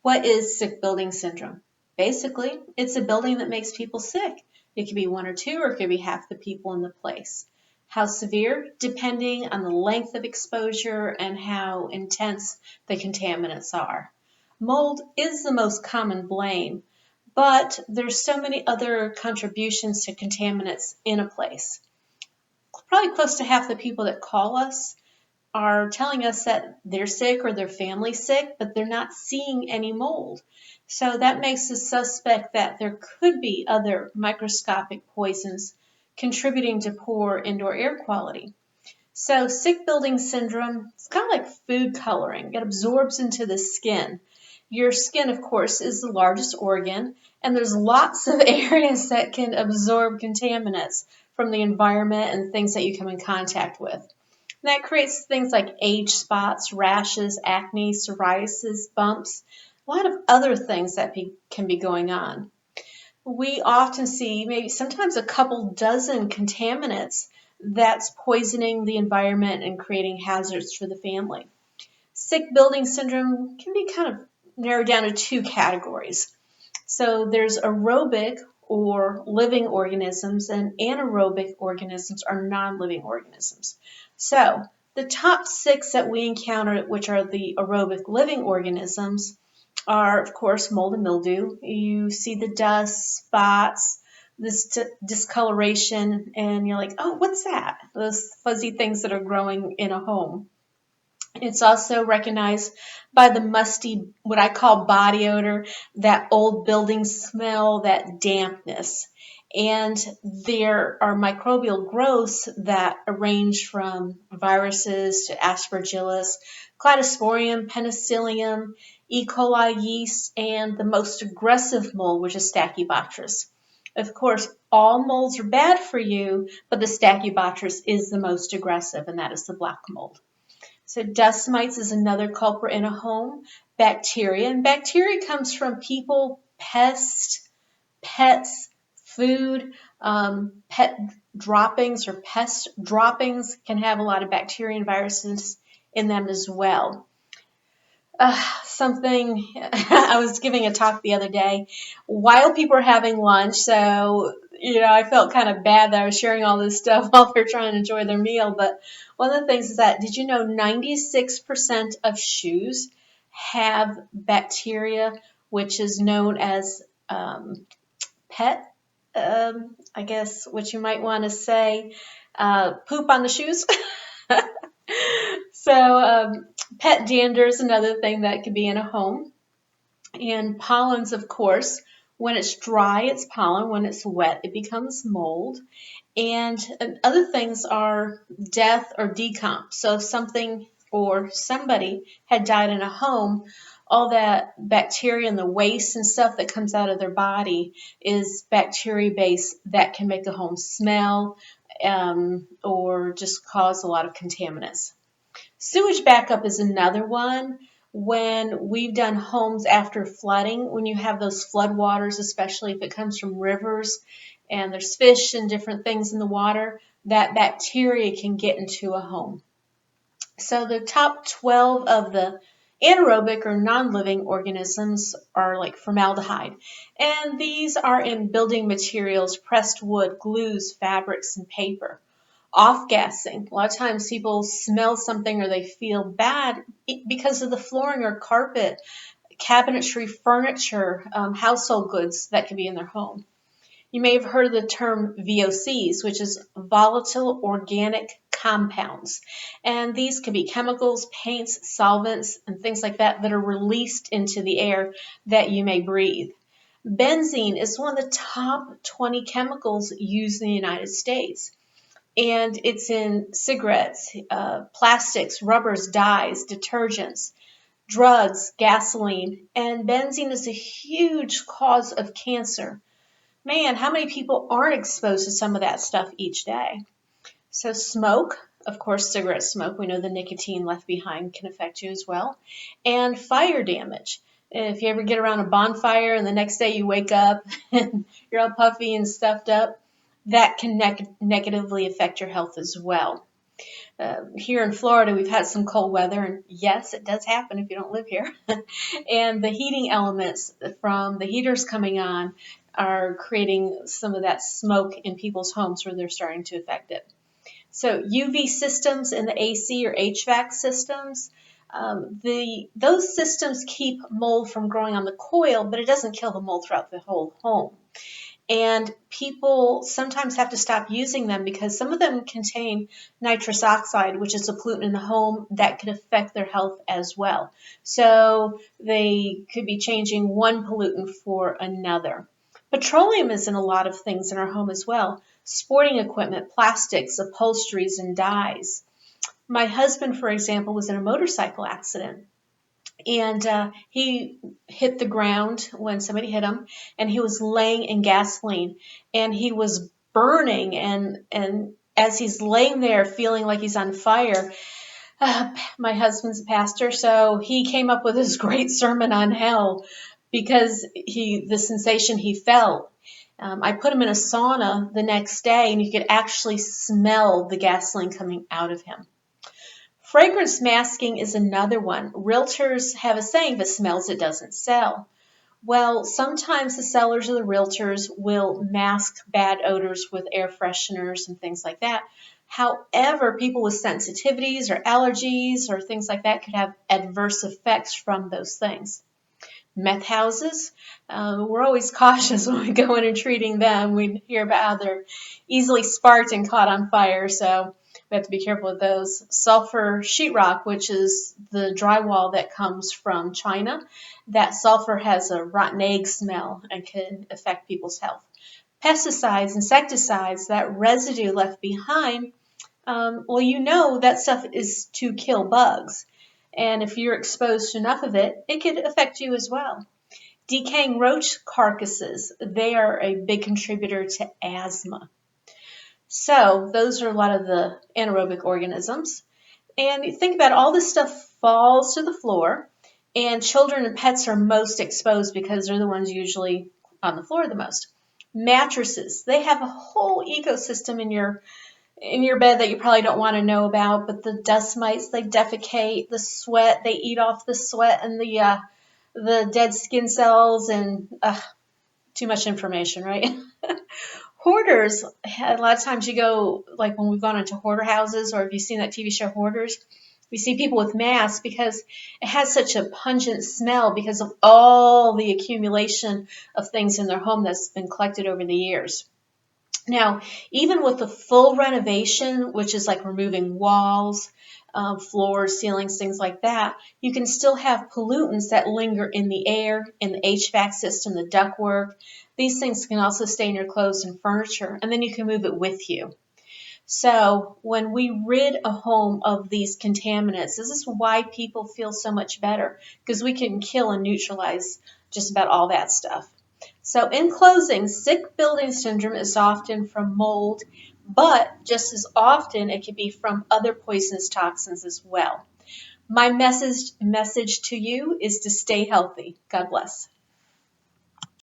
What is sick building syndrome? Basically, it's a building that makes people sick. It could be one or two, or it could be half the people in the place. How severe? Depending on the length of exposure and how intense the contaminants are. Mold is the most common blame, but there's so many other contributions to contaminants in a place. Probably close to half the people that call us are telling us that they're sick or their family's sick, but they're not seeing any mold. So that makes us suspect that there could be other microscopic poisons contributing to poor indoor air quality. So sick building syndrome, it's kind of like food coloring. It absorbs into the skin. Your skin, of course, is the largest organ, and there's lots of areas that can absorb contaminants from the environment and things that you come in contact with. That creates things like age spots, rashes, acne, psoriasis, bumps, a lot of other things that can be going on. We often see maybe sometimes a couple dozen contaminants that's poisoning the environment and creating hazards for the family. Sick building syndrome can be kind of narrowed down to two categories. So there's aerobic or living organisms, and anaerobic organisms are non-living organisms. So the top 6 that we encounter, which are the aerobic living organisms, are, of course, mold and mildew. You see the dust, spots, this discoloration, and you're like, oh, what's that? Those fuzzy things that are growing in a home. It's also recognized by the musty, what I call body odor, that old building smell, that dampness. And there are microbial growths that range from viruses to Aspergillus, Cladosporium, Penicillium, E. coli yeast, and the most aggressive mold, which is Stachybotrys. Of course, all molds are bad for you, but the Stachybotrys is the most aggressive, and that is the black mold. So dust mites is another culprit in a home. Bacteria, and bacteria comes from people, pests, pets, food, pet droppings or pest droppings can have a lot of bacteria and viruses in them as well. Something, I was giving a talk the other day while people were having lunch, so I felt kind of bad that I was sharing all this stuff while they're trying to enjoy their meal. But one of the things is that, did you know 96% of shoes have bacteria, which is known as pet, I guess what you might want to say, poop on the shoes. So pet dander is another thing that could be in a home. And pollens, of course, when it's dry, it's pollen. When it's wet, it becomes mold. And other things are death or decomp. So if something or somebody had died in a home, all that bacteria and the waste and stuff that comes out of their body is bacteria-based that can make the home smell or just cause a lot of contaminants. Sewage backup is another one. When we've done homes after flooding, when you have those flood waters, especially if it comes from rivers and there's fish and different things in the water, that bacteria can get into a home. So the top 12 of the anaerobic or non-living organisms are like formaldehyde. And these are in building materials, pressed wood, glues, fabrics, and paper. Off-gassing. A lot of times people smell something or they feel bad because of the flooring or carpet, cabinetry, furniture, household goods that could be in their home. You may have heard of the term VOCs, which is volatile organic compounds. And these can be chemicals, paints, solvents, and things like that are released into the air that you may breathe. Benzene is one of the top 20 chemicals used in the United States. And it's in cigarettes, plastics, rubbers, dyes, detergents, drugs, gasoline, and benzene is a huge cause of cancer. Man, how many people aren't exposed to some of that stuff each day? So smoke, of course, cigarette smoke, we know the nicotine left behind can affect you as well, and fire damage. If you ever get around a bonfire and the next day you wake up and you're all puffy and stuffed up, that can negatively affect your health as well. Here in Florida, we've had some cold weather, and yes, it does happen if you don't live here. And the heating elements from the heaters coming on are creating some of that smoke in people's homes where they're starting to affect it. So UV systems in the AC or HVAC systems, those systems keep mold from growing on the coil, but it doesn't kill the mold throughout the whole home. And people sometimes have to stop using them because some of them contain nitrous oxide, which is a pollutant in the home that could affect their health as well. So they could be changing one pollutant for another. Petroleum is in a lot of things in our home as well. Sporting equipment, plastics, upholsteries, and dyes. My husband, for example, was in a motorcycle accident. And he hit the ground when somebody hit him, and he was laying in gasoline, and he was burning, and as he's laying there feeling like he's on fire, my husband's a pastor, so he came up with this great sermon on hell because the sensation he felt. I put him in a sauna the next day, and you could actually smell the gasoline coming out of him. Fragrance masking is another one. Realtors have a saying, if it smells, it doesn't sell. Well, sometimes the sellers or the realtors will mask bad odors with air fresheners and things like that. However, people with sensitivities or allergies or things like that could have adverse effects from those things. Meth houses, we're always cautious when we go in and treating them. We hear about how they're easily sparked and caught on fire, so we have to be careful with those. Sulfur sheetrock, which is the drywall that comes from China, that sulfur has a rotten egg smell and can affect people's health. Pesticides, insecticides, that residue left behind, well, you know that stuff is to kill bugs. And if you're exposed to enough of it, it could affect you as well. Decaying roach carcasses, they are a big contributor to asthma. So those are a lot of the anaerobic organisms. And you think about it, all this stuff falls to the floor, and children and pets are most exposed because they're the ones usually on the floor the most. Mattresses, they have a whole ecosystem in your bed that you probably don't want to know about, but the dust mites, they defecate, the sweat, they eat off the sweat and the dead skin cells, and too much information, right? Hoarders, a lot of times you go, like when we've gone into hoarder houses, or if you've seen that TV show Hoarders, we see people with masks because it has such a pungent smell because of all the accumulation of things in their home that's been collected over the years. Now, even with the full renovation, which is like removing walls, floors, ceilings, things like that, you can still have pollutants that linger in the air, in the HVAC system, the ductwork. These things can also stay in your clothes and furniture, and then you can move it with you. So when we rid a home of these contaminants, this is why people feel so much better, because we can kill and neutralize just about all that stuff. So in closing, sick building syndrome is often from mold, but just as often it can be from other poisonous toxins as well. My message to you is to stay healthy. God bless.